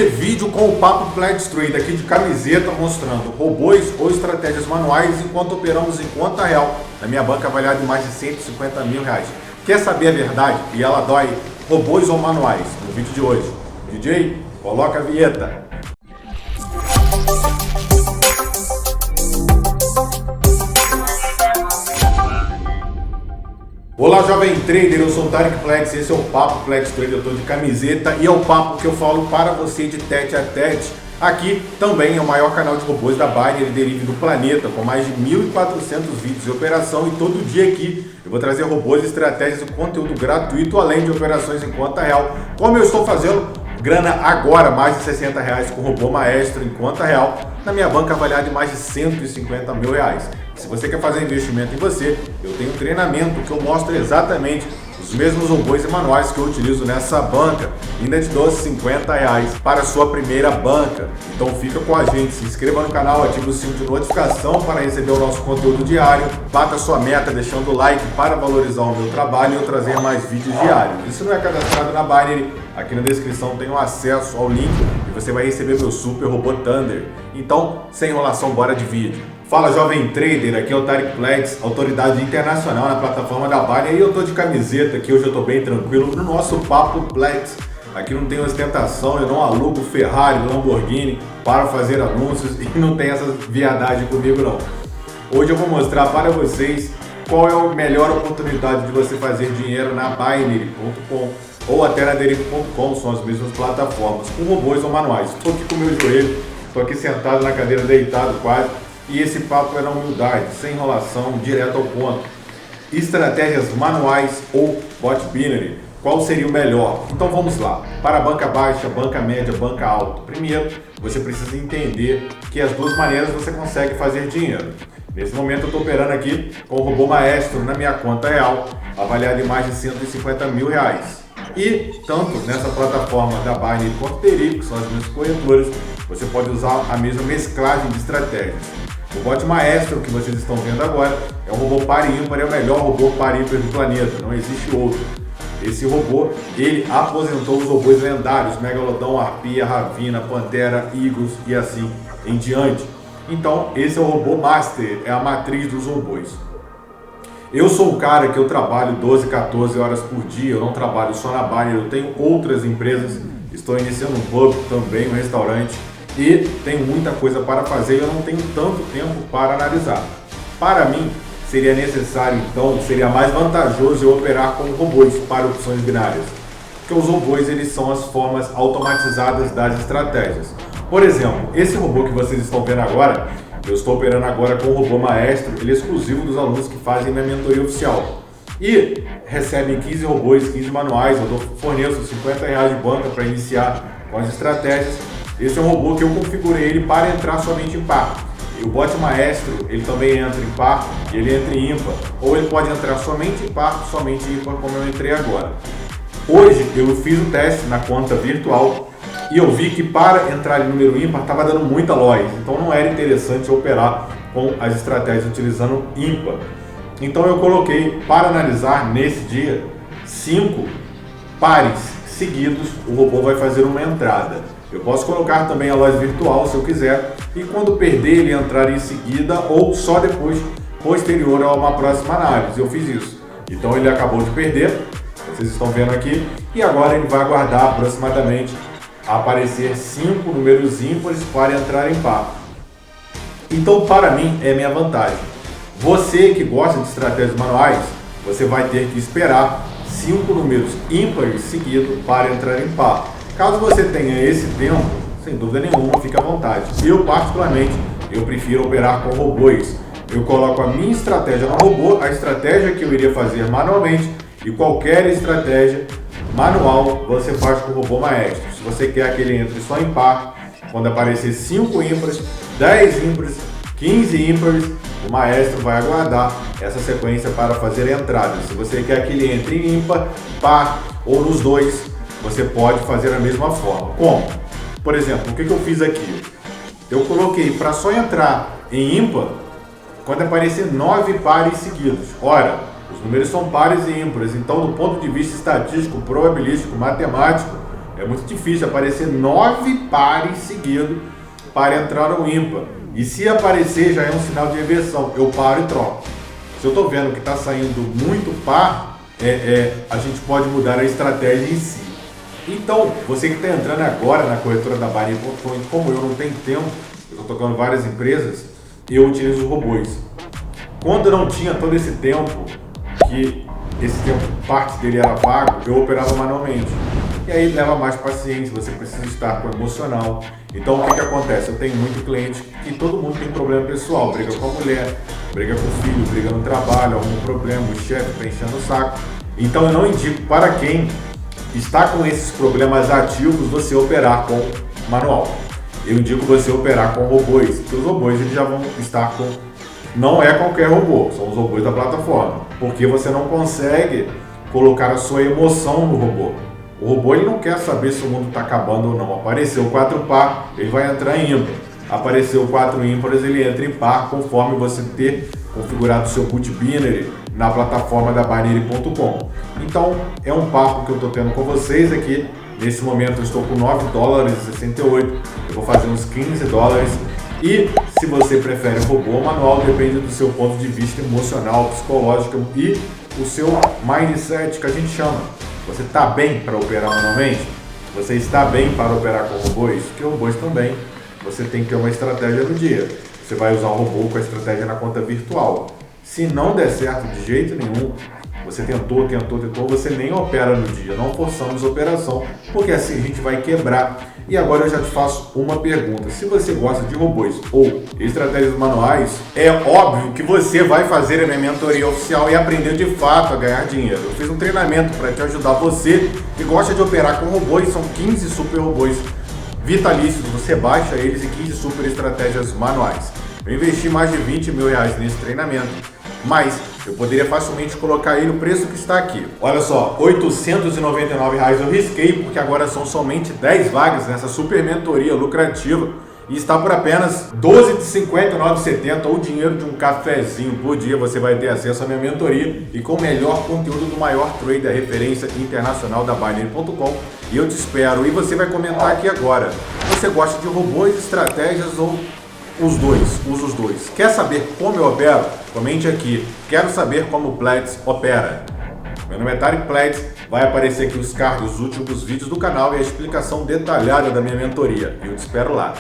vídeo com o Papo Flex Trade aqui de camiseta mostrando robôs ou estratégias manuais enquanto operamos em conta real na minha banca avaliada em mais de 150 mil reais. Quer saber a verdade? E ela dói robôs ou manuais? No vídeo de hoje. DJ, coloca a vinheta. Olá, jovem trader, eu sou o Tarek Flex, esse é o Papo Flex Trader, eu estou de camiseta e é o papo que eu falo para você de tete a tete. Aqui também é o maior canal de robôs da Binary Derivative do planeta, com mais de 1.400 vídeos de operação, e todo dia aqui eu vou trazer robôs, estratégias e conteúdo gratuito, além de operações em conta real, como eu estou fazendo grana agora, mais de 60 reais com o robô maestro em conta real, na minha banca avaliada em mais de 150 mil reais. Se você quer fazer investimento em você, eu tenho um treinamento que eu mostro exatamente os mesmos robôs e manuais que eu utilizo nessa banca. E ainda te dou 50 reais para a sua primeira banca. Então fica com a gente, se inscreva no canal, ative o sininho de notificação para receber o nosso conteúdo diário. Bata a sua meta deixando o like para valorizar o meu trabalho e eu trazer mais vídeos diários. E se não é cadastrado na Binary, aqui na descrição tem um acesso ao link e você vai receber meu super robô Thunder. Então, sem enrolação, bora de vídeo. Fala, jovem trader, aqui é o Tarek Flex, autoridade internacional na plataforma da Binary, e eu tô de camiseta aqui, hoje eu tô bem tranquilo no nosso Papo Flex. Aqui não tem ostentação, eu não alugo Ferrari, Lamborghini para fazer anúncios e não tem essa viadagem comigo não. Hoje eu vou mostrar para vocês qual é a melhor oportunidade de você fazer dinheiro na Binary.com ou até na Derivative.com, são as mesmas plataformas, com robôs ou manuais. Estou aqui com o meu joelho, estou aqui sentado na cadeira, deitado quase. E esse papo é na humildade, sem enrolação, direto ao ponto. Estratégias manuais ou bot binary, qual seria o melhor? Então vamos lá. Para a banca baixa, banca média, banca alta. Primeiro, você precisa entender que as duas maneiras você consegue fazer dinheiro. Nesse momento eu estou operando aqui com o robô maestro na minha conta real, avaliado em mais de 150 mil reais. E tanto nessa plataforma da Binary quanto Derivative, que são as minhas corretoras, você pode usar a mesma mesclagem de estratégias. O bot maestro que vocês estão vendo agora é um robô par ímpar, é o melhor robô par ímpar do planeta, não existe outro. Esse robô, ele aposentou os robôs lendários, Megalodon, Arpia, Ravina, Pantera, Eagles e assim em diante. Então, esse é o robô master, é a matriz dos robôs. Eu sou um cara que eu trabalho 12, 14 horas por dia, eu não trabalho só na Binary, eu tenho outras empresas, estou iniciando um pub também, um restaurante, e tenho muita coisa para fazer e eu não tenho tanto tempo para analisar. Para mim, seria necessário, então, seria mais vantajoso eu operar com robôs para opções binárias. Porque os robôs, eles são as formas automatizadas das estratégias. Por exemplo, esse robô que vocês estão vendo agora, eu estou operando agora com o robô maestro, ele é exclusivo dos alunos que fazem minha mentoria oficial. E recebem 15 robôs, 15 manuais, eu forneço 50 reais de banca para iniciar com as estratégias. Esse é um robô que eu configurei ele para entrar somente em par. E o bot maestro, ele também entra em par, ele entra em ímpar. Ou ele pode entrar somente em par, somente em ímpar, como eu entrei agora. Hoje eu fiz o teste na conta virtual e eu vi que para entrar em número ímpar estava dando muita loja. Então não era interessante operar com as estratégias utilizando ímpar. Então eu coloquei para analisar nesse dia 5 pares seguidos, o robô vai fazer uma entrada. Eu posso colocar também a loja virtual se eu quiser, e quando perder ele entrar em seguida ou só depois, posterior a uma próxima análise. Eu fiz isso. Então ele acabou de perder, vocês estão vendo aqui, e agora ele vai aguardar aproximadamente aparecer 5 números ímpares para entrar em par. Então para mim é minha vantagem. Você que gosta de estratégias manuais, você vai ter que esperar 5 números ímpares seguidos para entrar em par. Caso você tenha esse tempo, sem dúvida nenhuma, fique à vontade. Eu, particularmente, eu prefiro operar com robôs. Eu coloco a minha estratégia no robô, a estratégia que eu iria fazer manualmente, e qualquer estratégia manual você faz com o robô maestro. Se você quer que ele entre só em par, quando aparecer 5 ímpares, 10 ímpares, 15 ímpares, o maestro vai aguardar essa sequência para fazer a entrada. Se você quer que ele entre em ímpar, par ou nos dois, você pode fazer a mesma forma. Como? Por exemplo, o que eu fiz aqui? Eu coloquei para só entrar em ímpar quando aparecer 9 pares seguidos. Ora, os números são pares e ímpares, então do ponto de vista estatístico, probabilístico, matemático, É muito difícil aparecer 9 pares seguidos para entrar no ímpar. E se aparecer, já é um sinal de reversão. Eu paro e troco. Se eu estou vendo que está saindo muito par, a gente pode mudar a estratégia em si. Então, você que está entrando agora na corretora da Binary.com, como eu não tenho tempo, eu estou tocando várias empresas, eu utilizo os robôs. Quando eu não tinha todo esse tempo, que esse tempo, parte dele era vago, eu operava manualmente. E aí leva mais paciência, você precisa estar com o emocional. Então o que acontece? Eu tenho muito cliente que todo mundo tem problema pessoal, briga com a mulher, briga com o filho, briga no trabalho, algum problema, o chefe está enchendo o saco. Então eu não indico para quem está com esses problemas ativos você operar com manual. Eu indico você operar com robôs, porque os robôs eles já vão estar com... Não é qualquer robô, são os robôs da plataforma, porque você não consegue colocar a sua emoção no robô. O robô ele não quer saber se o mundo está acabando ou não. Apareceu 4 par, ele vai entrar em ímpar. Apareceu 4 ímpares, ele entra em par conforme você ter configurado o seu put binary na plataforma da Binary.com. Então é um papo que eu estou tendo com vocês aqui. Nesse momento eu estou com $9,68. Eu vou fazer uns $15. E se você prefere o robô ou manual, depende do seu ponto de vista emocional, psicológico e o seu mindset, que a gente chama. Você está bem para operar manualmente? Você está bem para operar com robôs? Porque robôs também, você tem que ter uma estratégia no dia. Você vai usar o robô com a estratégia na conta virtual. Se não der certo de jeito nenhum, você tentou, você nem opera no dia. Não forçamos a operação, porque assim a gente vai quebrar. E agora eu já te faço uma pergunta. Se você gosta de robôs ou estratégias manuais, é óbvio que você vai fazer a minha mentoria oficial e aprender de fato a ganhar dinheiro. Eu fiz um treinamento para te ajudar, você que gosta de operar com robôs. São 15 super robôs vitalícios, você baixa eles, e 15 super estratégias manuais. Eu investi mais de R$20 mil nesse treinamento, mas eu poderia facilmente colocar aí no preço que está aqui. Olha só, R$899 eu risquei, porque agora são somente 10 vagas nessa super mentoria lucrativa e está por apenas R$12 de R$59,70, ou o dinheiro de um cafezinho por dia. Você vai ter acesso à minha mentoria e com o melhor conteúdo do maior trader, referência internacional da Binary.com. E eu te espero. E você vai comentar aqui agora. Você gosta de robôs, estratégias ou os dois? Usa os dois. Quer saber como eu opero? Comente aqui. Quero saber como o Pledz opera. Meu nome é Tarek Pledz. Vai aparecer aqui os cards dos últimos vídeos do canal e a explicação detalhada da minha mentoria. Eu te espero lá.